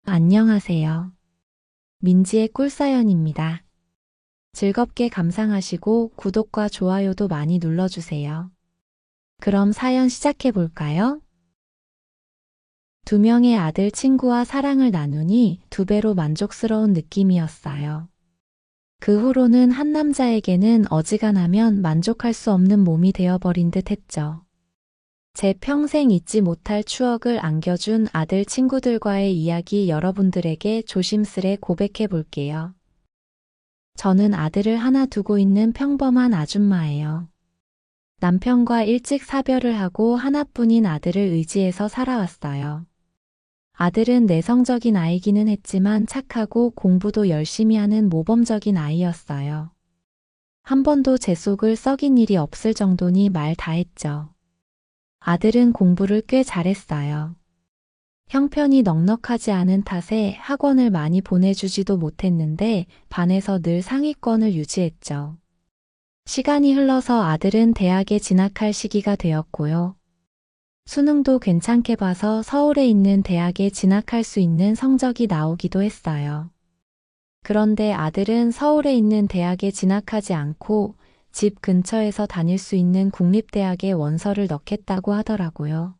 안녕하세요. 민지의 꿀사연입니다. 즐겁게 감상하시고 구독과 좋아요도 많이 눌러주세요. 그럼 사연 시작해 볼까요? 두 명의 아들 친구와 사랑을 나누니 두 배로 만족스러운 느낌이었어요. 그 후로는 한 남자에게는 어지간하면 만족할 수 없는 몸이 되어버린 듯 했죠. 제 평생 잊지 못할 추억을 안겨준 아들 친구들과의 이야기 여러분들에게 조심스레 고백해 볼게요. 저는 아들을 하나 두고 있는 평범한 아줌마예요. 남편과 일찍 사별을 하고 하나뿐인 아들을 의지해서 살아왔어요. 아들은 내성적인 아이기는 했지만 착하고 공부도 열심히 하는 모범적인 아이였어요. 한 번도 제 속을 썩인 일이 없을 정도니 말 다 했죠. 아들은 공부를 꽤 잘했어요. 형편이 넉넉하지 않은 탓에 학원을 많이 보내주지도 못했는데 반에서 늘 상위권을 유지했죠. 시간이 흘러서 아들은 대학에 진학할 시기가 되었고요. 수능도 괜찮게 봐서 서울에 있는 대학에 진학할 수 있는 성적이 나오기도 했어요. 그런데 아들은 서울에 있는 대학에 진학하지 않고 집 근처에서 다닐 수 있는 국립대학에 원서를 넣겠다고 하더라고요.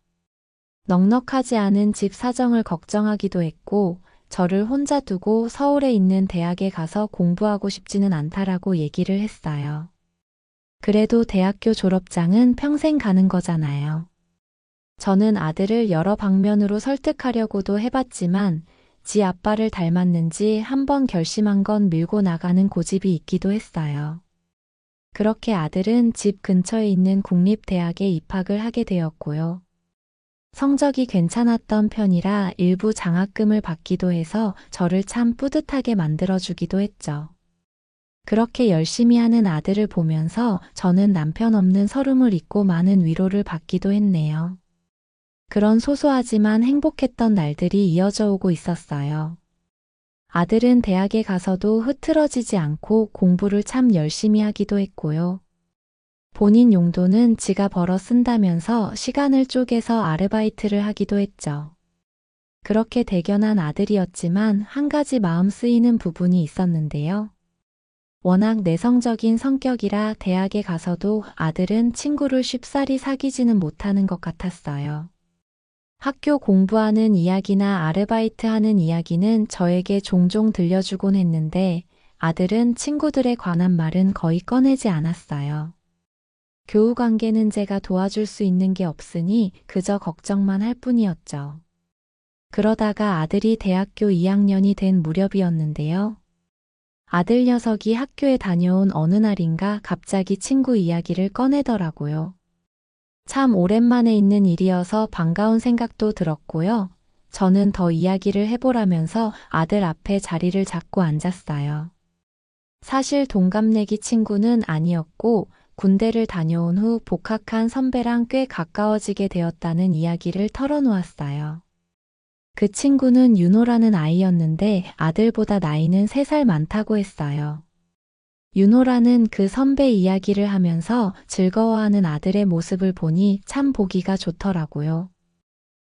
넉넉하지 않은 집 사정을 걱정하기도 했고 저를 혼자 두고 서울에 있는 대학에 가서 공부하고 싶지는 않다라고 얘기를 했어요. 그래도 대학교 졸업장은 평생 가는 거잖아요. 저는 아들을 여러 방면으로 설득하려고도 해봤지만 지 아빠를 닮았는지 한번 결심한 건 밀고 나가는 고집이 있기도 했어요. 그렇게 아들은 집 근처에 있는 국립대학에 입학을 하게 되었고요. 성적이 괜찮았던 편이라 일부 장학금을 받기도 해서 저를 참 뿌듯하게 만들어주기도 했죠. 그렇게 열심히 하는 아들을 보면서 저는 남편 없는 서름을 잊고 많은 위로를 받기도 했네요. 그런 소소하지만 행복했던 날들이 이어져 오고 있었어요. 아들은 대학에 가서도 흐트러지지 않고 공부를 참 열심히 하기도 했고요. 본인 용돈은 지가 벌어 쓴다면서 시간을 쪼개서 아르바이트를 하기도 했죠. 그렇게 대견한 아들이었지만 한 가지 마음 쓰이는 부분이 있었는데요. 워낙 내성적인 성격이라 대학에 가서도 아들은 친구를 쉽사리 사귀지는 못하는 것 같았어요. 학교 공부하는 이야기나 아르바이트 하는 이야기는 저에게 종종 들려주곤 했는데 아들은 친구들에 관한 말은 거의 꺼내지 않았어요. 교우 관계는 제가 도와줄 수 있는 게 없으니 그저 걱정만 할 뿐이었죠. 그러다가 아들이 대학교 2학년이 된 무렵이었는데요. 아들 녀석이 학교에 다녀온 어느 날인가 갑자기 친구 이야기를 꺼내더라고요. 참 오랜만에 있는 일이어서 반가운 생각도 들었고요. 저는 더 이야기를 해보라면서 아들 앞에 자리를 잡고 앉았어요. 사실 동갑내기 친구는 아니었고 군대를 다녀온 후 복학한 선배랑 꽤 가까워지게 되었다는 이야기를 털어놓았어요. 그 친구는 윤호라는 아이였는데 아들보다 나이는 3살 많다고 했어요. 윤호라는 그 선배 이야기를 하면서 즐거워하는 아들의 모습을 보니 참 보기가 좋더라고요.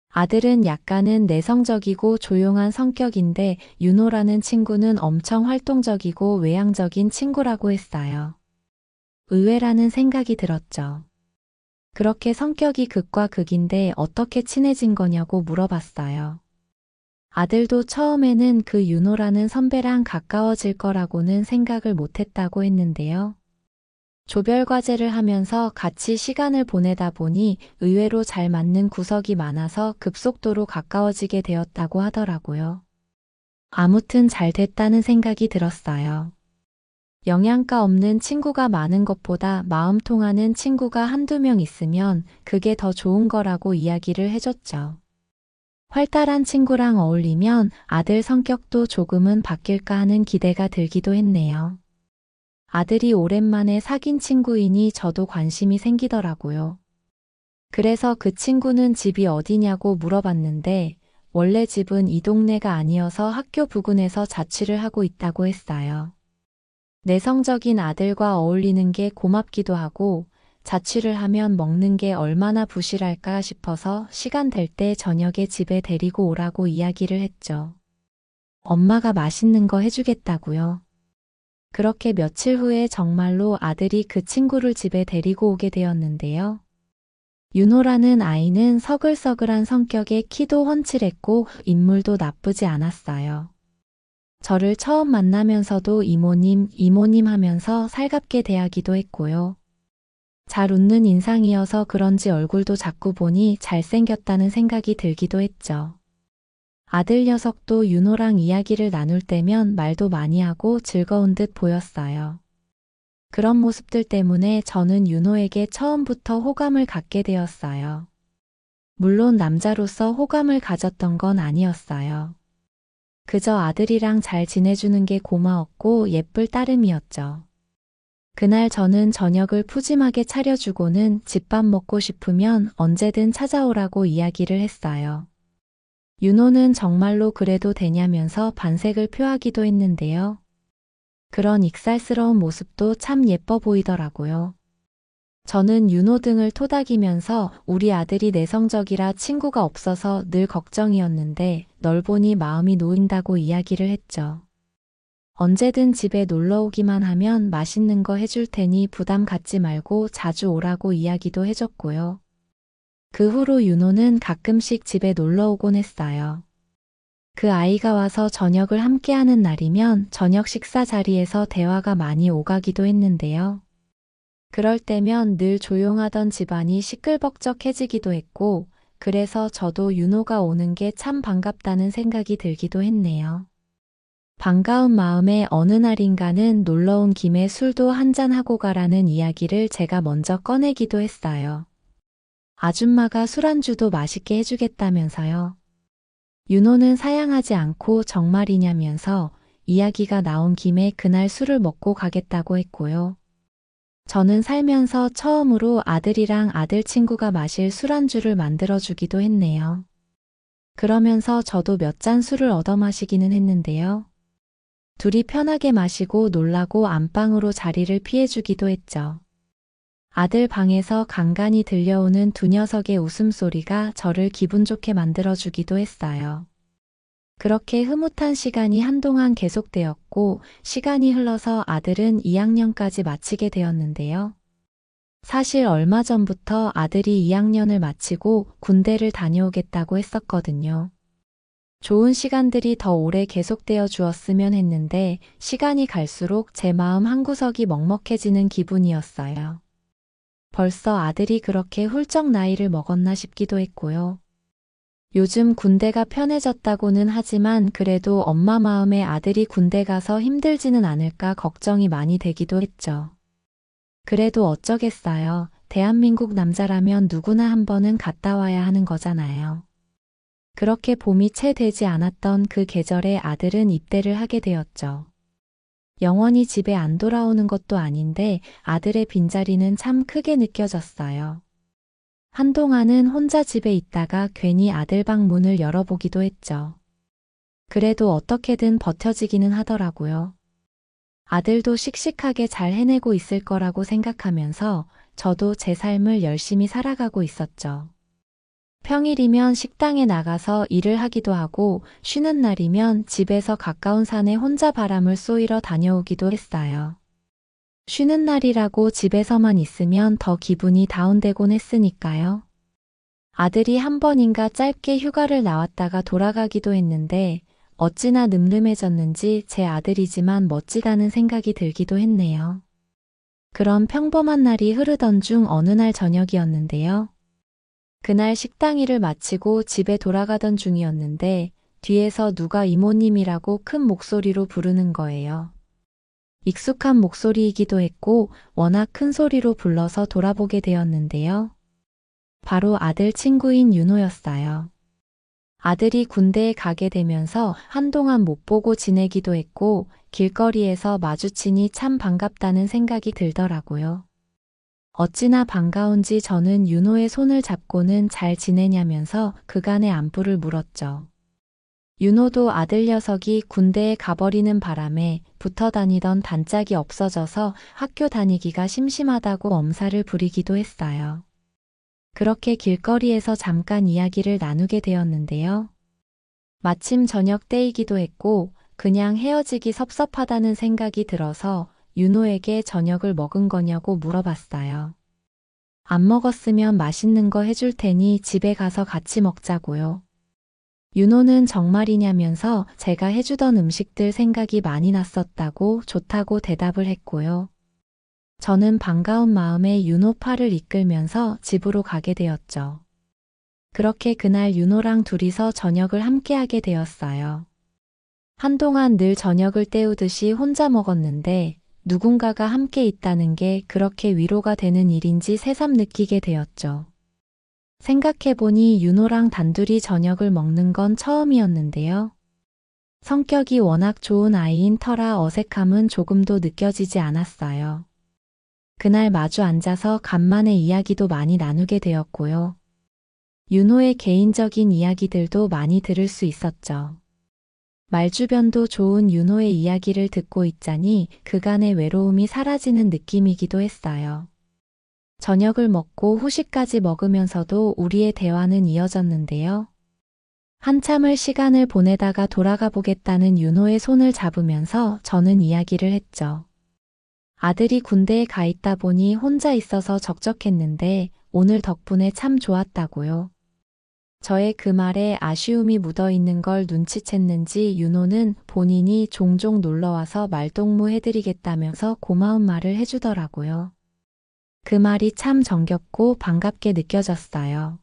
아들은 약간은 내성적이고 조용한 성격인데 윤호라는 친구는 엄청 활동적이고 외향적인 친구라고 했어요. 의외라는 생각이 들었죠. 그렇게 성격이 극과 극인데 어떻게 친해진 거냐고 물어봤어요. 아들도 처음에는 그 윤호라는 선배랑 가까워질 거라고는 생각을 못했다고 했는데요. 조별과제를 하면서 같이 시간을 보내다 보니 의외로 잘 맞는 구석이 많아서 급속도로 가까워지게 되었다고 하더라고요. 아무튼 잘 됐다는 생각이 들었어요. 영양가 없는 친구가 많은 것보다 마음 통하는 친구가 한두 명 있으면 그게 더 좋은 거라고 이야기를 해줬죠. 활달한 친구랑 어울리면 아들 성격도 조금은 바뀔까 하는 기대가 들기도 했네요. 아들이 오랜만에 사귄 친구이니 저도 관심이 생기더라고요. 그래서 그 친구는 집이 어디냐고 물어봤는데 원래 집은 이 동네가 아니어서 학교 부근에서 자취를 하고 있다고 했어요. 내성적인 아들과 어울리는 게 고맙기도 하고 자취를 하면 먹는 게 얼마나 부실할까 싶어서 시간 될 때 저녁에 집에 데리고 오라고 이야기를 했죠. 엄마가 맛있는 거 해주겠다고요. 그렇게 며칠 후에 정말로 아들이 그 친구를 집에 데리고 오게 되었는데요. 윤호라는 아이는 서글서글한 성격에 키도 훤칠했고 인물도 나쁘지 않았어요. 저를 처음 만나면서도 이모님, 이모님 하면서 살갑게 대하기도 했고요. 잘 웃는 인상이어서 그런지 얼굴도 자꾸 보니 잘생겼다는 생각이 들기도 했죠. 아들 녀석도 윤호랑 이야기를 나눌 때면 말도 많이 하고 즐거운 듯 보였어요. 그런 모습들 때문에 저는 윤호에게 처음부터 호감을 갖게 되었어요. 물론 남자로서 호감을 가졌던 건 아니었어요. 그저 아들이랑 잘 지내주는 게 고마웠고 예쁠 따름이었죠. 그날 저는 저녁을 푸짐하게 차려주고는 집밥 먹고 싶으면 언제든 찾아오라고 이야기를 했어요. 윤호는 정말로 그래도 되냐면서 반색을 표하기도 했는데요. 그런 익살스러운 모습도 참 예뻐 보이더라고요. 저는 윤호 등을 토닥이면서 우리 아들이 내성적이라 친구가 없어서 늘 걱정이었는데 널 보니 마음이 놓인다고 이야기를 했죠. 언제든 집에 놀러 오기만 하면 맛있는 거 해줄 테니 부담 갖지 말고 자주 오라고 이야기도 해줬고요. 그 후로 윤호는 가끔씩 집에 놀러 오곤 했어요. 그 아이가 와서 저녁을 함께하는 날이면 저녁 식사 자리에서 대화가 많이 오가기도 했는데요. 그럴 때면 늘 조용하던 집안이 시끌벅적해지기도 했고, 그래서 저도 윤호가 오는 게 참 반갑다는 생각이 들기도 했네요. 반가운 마음에 어느 날인가는 놀러 온 김에 술도 한잔하고 가라는 이야기를 제가 먼저 꺼내기도 했어요. 아줌마가 술안주도 맛있게 해주겠다면서요. 윤호는 사양하지 않고 정말이냐면서 이야기가 나온 김에 그날 술을 먹고 가겠다고 했고요. 저는 살면서 처음으로 아들이랑 아들 친구가 마실 술안주를 만들어주기도 했네요. 그러면서 저도 몇 잔 술을 얻어 마시기는 했는데요. 둘이 편하게 마시고 놀라고 안방으로 자리를 피해주기도 했죠. 아들 방에서 간간히 들려오는 두 녀석의 웃음소리가 저를 기분 좋게 만들어주기도 했어요. 그렇게 흐뭇한 시간이 한동안 계속되었고 시간이 흘러서 아들은 2학년까지 마치게 되었는데요. 사실 얼마 전부터 아들이 2학년을 마치고 군대를 다녀오겠다고 했었거든요. 좋은 시간들이 더 오래 계속되어 주었으면 했는데 시간이 갈수록 제 마음 한구석이 먹먹해지는 기분이었어요. 벌써 아들이 그렇게 훌쩍 나이를 먹었나 싶기도 했고요. 요즘 군대가 편해졌다고는 하지만 그래도 엄마 마음에 아들이 군대 가서 힘들지는 않을까 걱정이 많이 되기도 했죠. 그래도 어쩌겠어요. 대한민국 남자라면 누구나 한 번은 갔다 와야 하는 거잖아요. 그렇게 봄이 채 되지 않았던 그 계절에 아들은 입대를 하게 되었죠. 영원히 집에 안 돌아오는 것도 아닌데 아들의 빈자리는 참 크게 느껴졌어요. 한동안은 혼자 집에 있다가 괜히 아들 방 문을 열어보기도 했죠. 그래도 어떻게든 버텨지기는 하더라고요. 아들도 씩씩하게 잘 해내고 있을 거라고 생각하면서 저도 제 삶을 열심히 살아가고 있었죠. 평일이면 식당에 나가서 일을 하기도 하고 쉬는 날이면 집에서 가까운 산에 혼자 바람을 쏘이러 다녀오기도 했어요. 쉬는 날이라고 집에서만 있으면 더 기분이 다운되곤 했으니까요. 아들이 한 번인가 짧게 휴가를 나왔다가 돌아가기도 했는데 어찌나 늠름해졌는지 제 아들이지만 멋지다는 생각이 들기도 했네요. 그런 평범한 날이 흐르던 중 어느 날 저녁이었는데요. 그날 식당 일을 마치고 집에 돌아가던 중이었는데 뒤에서 누가 이모님이라고 큰 목소리로 부르는 거예요. 익숙한 목소리이기도 했고 워낙 큰 소리로 불러서 돌아보게 되었는데요. 바로 아들 친구인 윤호였어요. 아들이 군대에 가게 되면서 한동안 못 보고 지내기도 했고 길거리에서 마주치니 참 반갑다는 생각이 들더라고요. 어찌나 반가운지 저는 윤호의 손을 잡고는 잘 지내냐면서 그간의 안부를 물었죠. 윤호도 아들 녀석이 군대에 가버리는 바람에 붙어 다니던 단짝이 없어져서 학교 다니기가 심심하다고 엄살을 부리기도 했어요. 그렇게 길거리에서 잠깐 이야기를 나누게 되었는데요. 마침 저녁 때이기도 했고 그냥 헤어지기 섭섭하다는 생각이 들어서 윤호에게 저녁을 먹은 거냐고 물어봤어요. 안 먹었으면 맛있는 거 해줄 테니 집에 가서 같이 먹자고요. 윤호는 정말이냐면서 제가 해주던 음식들 생각이 많이 났었다고 좋다고 대답을 했고요. 저는 반가운 마음에 윤호 팔을 이끌면서 집으로 가게 되었죠. 그렇게 그날 윤호랑 둘이서 저녁을 함께하게 되었어요. 한동안 늘 저녁을 때우듯이 혼자 먹었는데 누군가가 함께 있다는 게 그렇게 위로가 되는 일인지 새삼 느끼게 되었죠. 생각해보니 윤호랑 단둘이 저녁을 먹는 건 처음이었는데요. 성격이 워낙 좋은 아이인 터라 어색함은 조금도 느껴지지 않았어요. 그날 마주 앉아서 간만에 이야기도 많이 나누게 되었고요. 윤호의 개인적인 이야기들도 많이 들을 수 있었죠. 말주변도 좋은 윤호의 이야기를 듣고 있자니 그간의 외로움이 사라지는 느낌이기도 했어요. 저녁을 먹고 후식까지 먹으면서도 우리의 대화는 이어졌는데요. 한참을 시간을 보내다가 돌아가 보겠다는 윤호의 손을 잡으면서 저는 이야기를 했죠. 아들이 군대에 가 있다 보니 혼자 있어서 적적했는데 오늘 덕분에 참 좋았다고요. 저의 그 말에 아쉬움이 묻어 있는 걸 눈치챘는지 윤호는 본인이 종종 놀러와서 말동무 해드리겠다면서 고마운 말을 해주더라고요. 그 말이 참 정겹고 반갑게 느껴졌어요.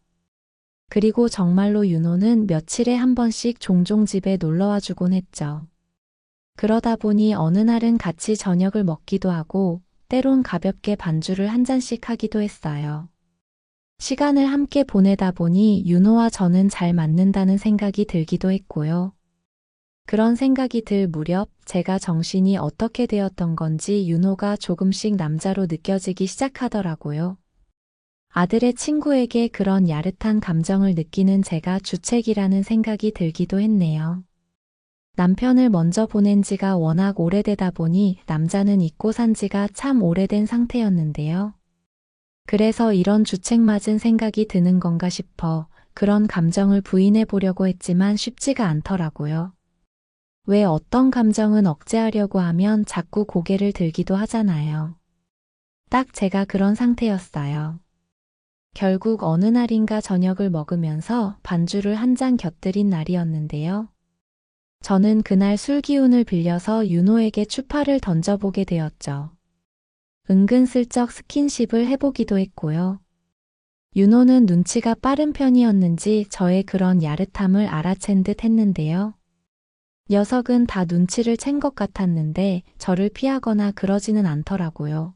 그리고 정말로 윤호는 며칠에 한 번씩 종종 집에 놀러와 주곤 했죠. 그러다 보니 어느 날은 같이 저녁을 먹기도 하고 때론 가볍게 반주를 한 잔씩 하기도 했어요. 시간을 함께 보내다 보니 윤호와 저는 잘 맞는다는 생각이 들기도 했고요. 그런 생각이 들 무렵 제가 정신이 어떻게 되었던 건지 윤호가 조금씩 남자로 느껴지기 시작하더라고요. 아들의 친구에게 그런 야릇한 감정을 느끼는 제가 주책이라는 생각이 들기도 했네요. 남편을 먼저 보낸 지가 워낙 오래되다 보니 남자는 잊고 산 지가 참 오래된 상태였는데요. 그래서 이런 주책맞은 생각이 드는 건가 싶어 그런 감정을 부인해 보려고 했지만 쉽지가 않더라고요. 왜 어떤 감정은 억제하려고 하면 자꾸 고개를 들기도 하잖아요. 딱 제가 그런 상태였어요. 결국 어느 날인가 저녁을 먹으면서 반주를 한 잔 곁들인 날이었는데요. 저는 그날 술 기운을 빌려서 윤호에게 추파를 던져보게 되었죠. 은근슬쩍 스킨십을 해보기도 했고요. 윤호는 눈치가 빠른 편이었는지 저의 그런 야릇함을 알아챈 듯 했는데요. 녀석은 다 눈치를 챈 것 같았는데 저를 피하거나 그러지는 않더라고요.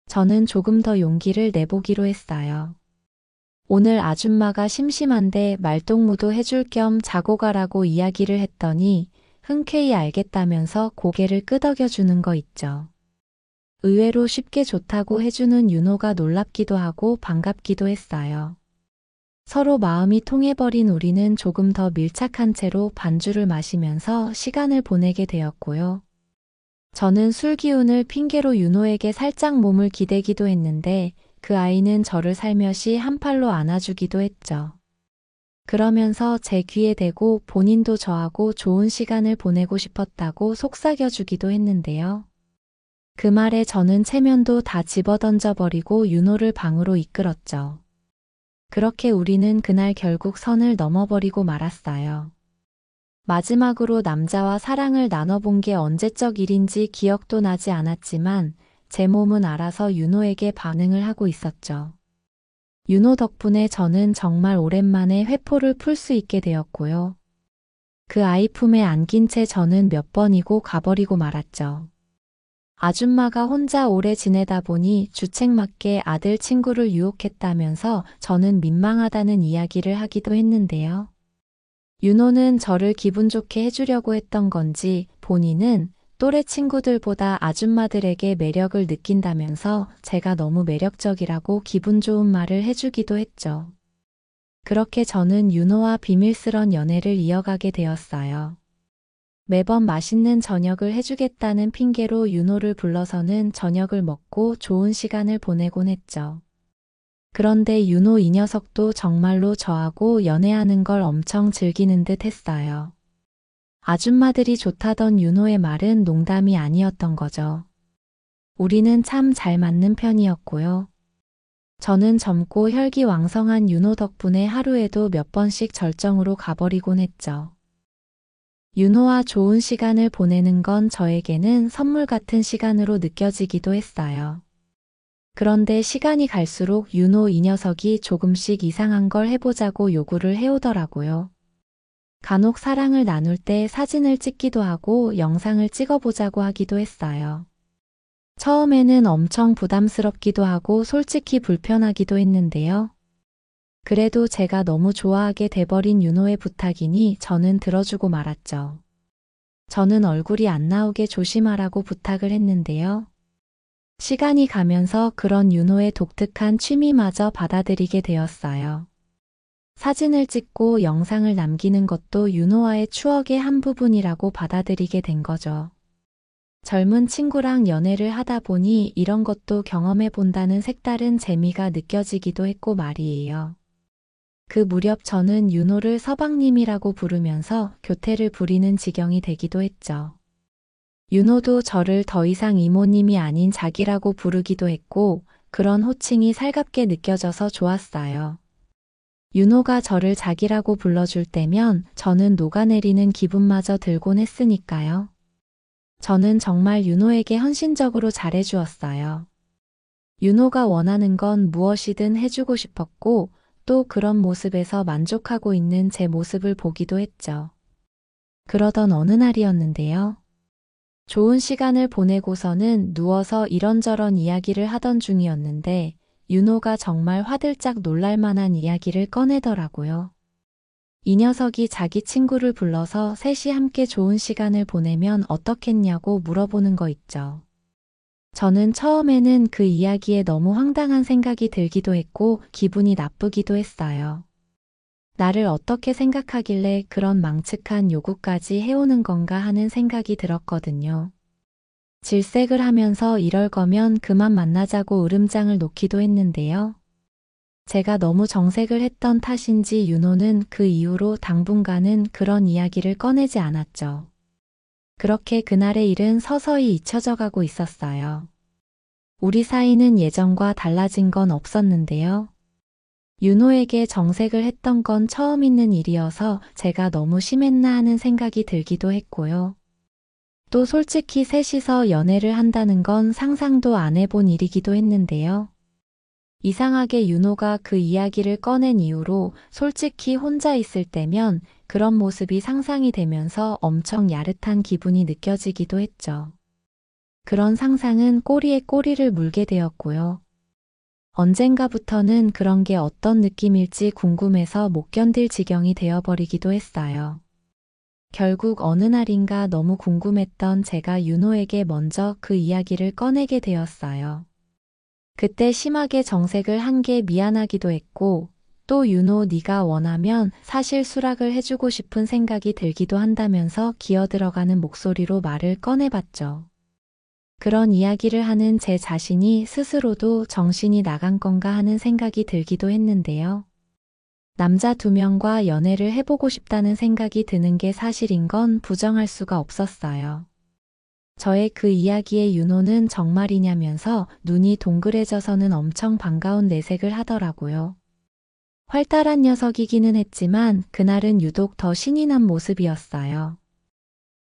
저는 조금 더 용기를 내보기로 했어요. 오늘 아줌마가 심심한데 말동무도 해줄 겸 자고 가라고 이야기를 했더니 흔쾌히 알겠다면서 고개를 끄덕여주는 거 있죠. 의외로 쉽게 좋다고 해주는 윤호가 놀랍기도 하고 반갑기도 했어요. 서로 마음이 통해버린 우리는 조금 더 밀착한 채로 반주를 마시면서 시간을 보내게 되었고요. 저는 술 기운을 핑계로 윤호에게 살짝 몸을 기대기도 했는데 그 아이는 저를 살며시 한 팔로 안아주기도 했죠. 그러면서 제 귀에 대고 본인도 저하고 좋은 시간을 보내고 싶었다고 속삭여주기도 했는데요. 그 말에 저는 체면도 다 집어던져버리고 윤호를 방으로 이끌었죠. 그렇게 우리는 그날 결국 선을 넘어버리고 말았어요. 마지막으로 남자와 사랑을 나눠본 게 언제적 일인지 기억도 나지 않았지만 제 몸은 알아서 윤호에게 반응을 하고 있었죠. 윤호 덕분에 저는 정말 오랜만에 회포를 풀 수 있게 되었고요. 그 아이 품에 안긴 채 저는 몇 번이고 가버리고 말았죠. 아줌마가 혼자 오래 지내다 보니 주책맞게 아들 친구를 유혹했다면서 저는 민망하다는 이야기를 하기도 했는데요. 윤호는 저를 기분 좋게 해주려고 했던 건지 본인은 또래 친구들보다 아줌마들에게 매력을 느낀다면서 제가 너무 매력적이라고 기분 좋은 말을 해주기도 했죠. 그렇게 저는 윤호와 비밀스런 연애를 이어가게 되었어요. 매번 맛있는 저녁을 해주겠다는 핑계로 윤호를 불러서는 저녁을 먹고 좋은 시간을 보내곤 했죠. 그런데 윤호 이 녀석도 정말로 저하고 연애하는 걸 엄청 즐기는 듯 했어요. 아줌마들이 좋다던 윤호의 말은 농담이 아니었던 거죠. 우리는 참 잘 맞는 편이었고요. 저는 젊고 혈기왕성한 윤호 덕분에 하루에도 몇 번씩 절정으로 가버리곤 했죠. 윤호와 좋은 시간을 보내는 건 저에게는 선물 같은 시간으로 느껴지기도 했어요. 그런데 시간이 갈수록 윤호 이 녀석이 조금씩 이상한 걸 해보자고 요구를 해오더라고요. 간혹 사랑을 나눌 때 사진을 찍기도 하고 영상을 찍어보자고 하기도 했어요. 처음에는 엄청 부담스럽기도 하고 솔직히 불편하기도 했는데요. 그래도 제가 너무 좋아하게 돼버린 윤호의 부탁이니 저는 들어주고 말았죠. 저는 얼굴이 안 나오게 조심하라고 부탁을 했는데요. 시간이 가면서 그런 윤호의 독특한 취미마저 받아들이게 되었어요. 사진을 찍고 영상을 남기는 것도 윤호와의 추억의 한 부분이라고 받아들이게 된 거죠. 젊은 친구랑 연애를 하다 보니 이런 것도 경험해 본다는 색다른 재미가 느껴지기도 했고 말이에요. 그 무렵 저는 윤호를 서방님이라고 부르면서 교태를 부리는 지경이 되기도 했죠. 윤호도 저를 더 이상 이모님이 아닌 자기라고 부르기도 했고 그런 호칭이 살갑게 느껴져서 좋았어요. 윤호가 저를 자기라고 불러줄 때면 저는 녹아내리는 기분마저 들곤 했으니까요. 저는 정말 윤호에게 헌신적으로 잘해주었어요. 윤호가 원하는 건 무엇이든 해주고 싶었고 또 그런 모습에서 만족하고 있는 제 모습을 보기도 했죠. 그러던 어느 날이었는데요. 좋은 시간을 보내고서는 누워서 이런저런 이야기를 하던 중이었는데 윤호가 정말 화들짝 놀랄 만한 이야기를 꺼내더라고요. 이 녀석이 자기 친구를 불러서 셋이 함께 좋은 시간을 보내면 어떻겠냐고 물어보는 거 있죠. 저는 처음에는 그 이야기에 너무 황당한 생각이 들기도 했고 기분이 나쁘기도 했어요. 나를 어떻게 생각하길래 그런 망측한 요구까지 해오는 건가 하는 생각이 들었거든요. 질색을 하면서 이럴 거면 그만 만나자고 으름장을 놓기도 했는데요. 제가 너무 정색을 했던 탓인지 윤호는 그 이후로 당분간은 그런 이야기를 꺼내지 않았죠. 그렇게 그날의 일은 서서히 잊혀져 가고 있었어요. 우리 사이는 예전과 달라진 건 없었는데요. 윤호에게 정색을 했던 건 처음 있는 일이어서 제가 너무 심했나 하는 생각이 들기도 했고요. 또 솔직히 셋이서 연애를 한다는 건 상상도 안 해본 일이기도 했는데요. 이상하게 윤호가 그 이야기를 꺼낸 이후로 솔직히 혼자 있을 때면 그런 모습이 상상이 되면서 엄청 야릇한 기분이 느껴지기도 했죠. 그런 상상은 꼬리에 꼬리를 물게 되었고요. 언젠가부터는 그런 게 어떤 느낌일지 궁금해서 못 견딜 지경이 되어버리기도 했어요. 결국 어느 날인가 너무 궁금했던 제가 윤호에게 먼저 그 이야기를 꺼내게 되었어요. 그때 심하게 정색을 한 게 미안하기도 했고 또 윤호 네가 원하면 사실 수락을 해주고 싶은 생각이 들기도 한다면서 기어들어가는 목소리로 말을 꺼내봤죠. 그런 이야기를 하는 제 자신이 스스로도 정신이 나간 건가 하는 생각이 들기도 했는데요. 남자 2명과 연애를 해보고 싶다는 생각이 드는 게 사실인 건 부정할 수가 없었어요. 저의 그 이야기에 윤호는 정말이냐면서 눈이 동그래져서는 엄청 반가운 내색을 하더라고요. 활달한 녀석이기는 했지만 그날은 유독 더 신이 난 모습이었어요.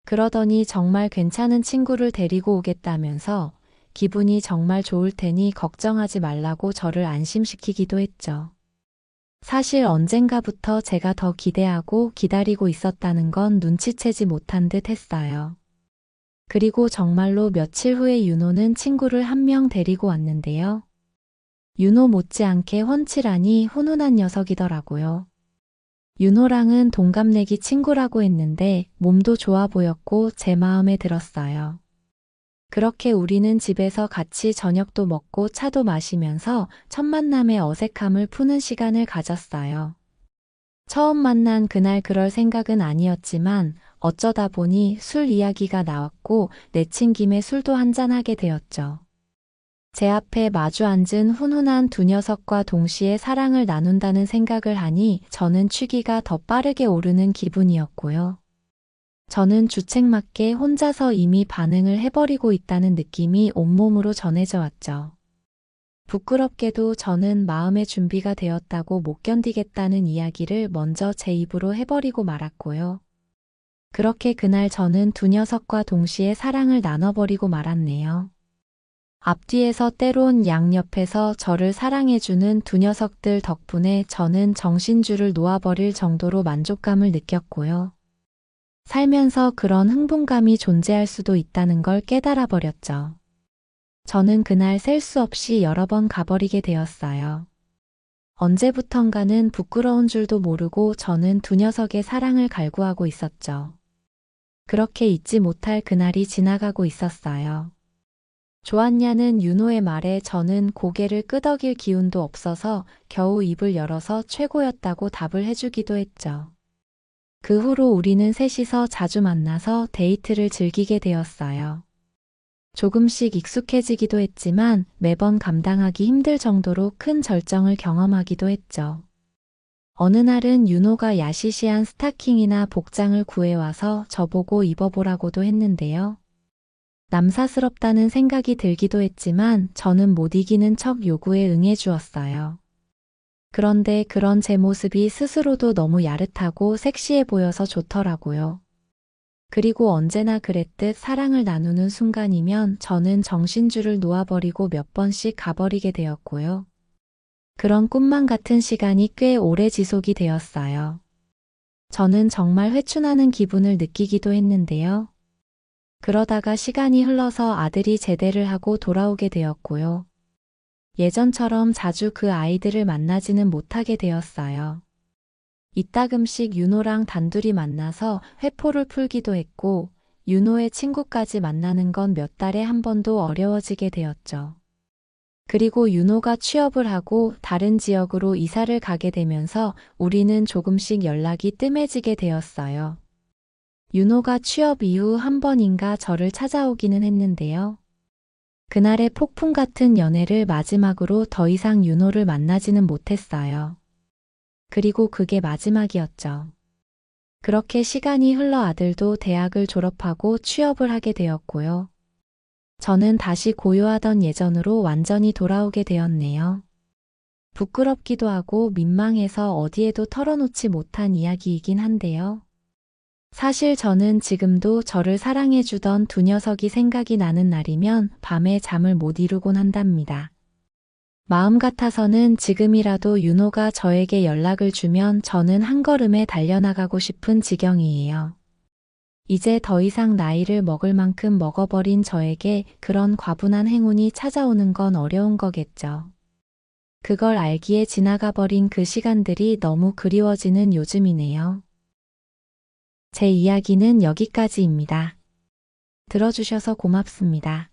그러더니 정말 괜찮은 친구를 데리고 오겠다면서 기분이 정말 좋을 테니 걱정하지 말라고 저를 안심시키기도 했죠. 사실 언젠가부터 제가 더 기대하고 기다리고 있었다는 건 눈치채지 못한 듯 했어요. 그리고 정말로 며칠 후에 윤호는 친구를 1명 데리고 왔는데요. 윤호 못지않게 훤칠하니 훈훈한 녀석이더라고요. 윤호랑은 동갑내기 친구라고 했는데 몸도 좋아 보였고 제 마음에 들었어요. 그렇게 우리는 집에서 같이 저녁도 먹고 차도 마시면서 첫 만남의 어색함을 푸는 시간을 가졌어요. 처음 만난 그날 그럴 생각은 아니었지만 어쩌다 보니 술 이야기가 나왔고 내친 김에 술도 한잔하게 되었죠. 제 앞에 마주 앉은 훈훈한 두 녀석과 동시에 사랑을 나눈다는 생각을 하니 저는 취기가 더 빠르게 오르는 기분이었고요. 저는 주책맞게 혼자서 이미 반응을 해버리고 있다는 느낌이 온몸으로 전해져 왔죠. 부끄럽게도 저는 마음의 준비가 되었다고 못 견디겠다는 이야기를 먼저 제 입으로 해버리고 말았고요. 그렇게 그날 저는 두 녀석과 동시에 사랑을 나눠버리고 말았네요. 앞뒤에서 때론 양옆에서 저를 사랑해주는 두 녀석들 덕분에 저는 정신줄을 놓아버릴 정도로 만족감을 느꼈고요. 살면서 그런 흥분감이 존재할 수도 있다는 걸 깨달아 버렸죠. 저는 그날 셀 수 없이 여러 번 가버리게 되었어요. 언제부턴가는 부끄러운 줄도 모르고 저는 두 녀석의 사랑을 갈구하고 있었죠. 그렇게 잊지 못할 그날이 지나가고 있었어요. 좋았냐는 윤호의 말에 저는 고개를 끄덕일 기운도 없어서 겨우 입을 열어서 최고였다고 답을 해주기도 했죠. 그 후로 우리는 셋이서 자주 만나서 데이트를 즐기게 되었어요. 조금씩 익숙해지기도 했지만 매번 감당하기 힘들 정도로 큰 절정을 경험하기도 했죠. 어느 날은 윤호가 야시시한 스타킹이나 복장을 구해와서 저보고 입어보라고도 했는데요. 남사스럽다는 생각이 들기도 했지만 저는 못 이기는 척 요구에 응해주었어요. 그런데 그런 제 모습이 스스로도 너무 야릇하고 섹시해 보여서 좋더라고요. 그리고 언제나 그랬듯 사랑을 나누는 순간이면 저는 정신줄을 놓아버리고 몇 번씩 가버리게 되었고요. 그런 꿈만 같은 시간이 꽤 오래 지속이 되었어요. 저는 정말 회춘하는 기분을 느끼기도 했는데요. 그러다가 시간이 흘러서 아들이 제대를 하고 돌아오게 되었고요. 예전처럼 자주 그 아이들을 만나지는 못하게 되었어요. 이따금씩 윤호랑 단둘이 만나서 회포를 풀기도 했고, 윤호의 친구까지 만나는 건 몇 달에 한 번도 어려워지게 되었죠. 그리고 윤호가 취업을 하고 다른 지역으로 이사를 가게 되면서 우리는 조금씩 연락이 뜸해지게 되었어요. 윤호가 취업 이후 한 번인가 저를 찾아오기는 했는데요. 그날의 폭풍 같은 연애를 마지막으로 더 이상 윤호를 만나지는 못했어요. 그리고 그게 마지막이었죠. 그렇게 시간이 흘러 아들도 대학을 졸업하고 취업을 하게 되었고요. 저는 다시 고요하던 예전으로 완전히 돌아오게 되었네요. 부끄럽기도 하고 민망해서 어디에도 털어놓지 못한 이야기이긴 한데요. 사실 저는 지금도 저를 사랑해주던 두 녀석이 생각이 나는 날이면 밤에 잠을 못 이루곤 한답니다. 마음 같아서는 지금이라도 윤호가 저에게 연락을 주면 저는 한 걸음에 달려나가고 싶은 지경이에요. 이제 더 이상 나이를 먹을 만큼 먹어버린 저에게 그런 과분한 행운이 찾아오는 건 어려운 거겠죠. 그걸 알기에 지나가버린 그 시간들이 너무 그리워지는 요즘이네요. 제 이야기는 여기까지입니다. 들어주셔서 고맙습니다.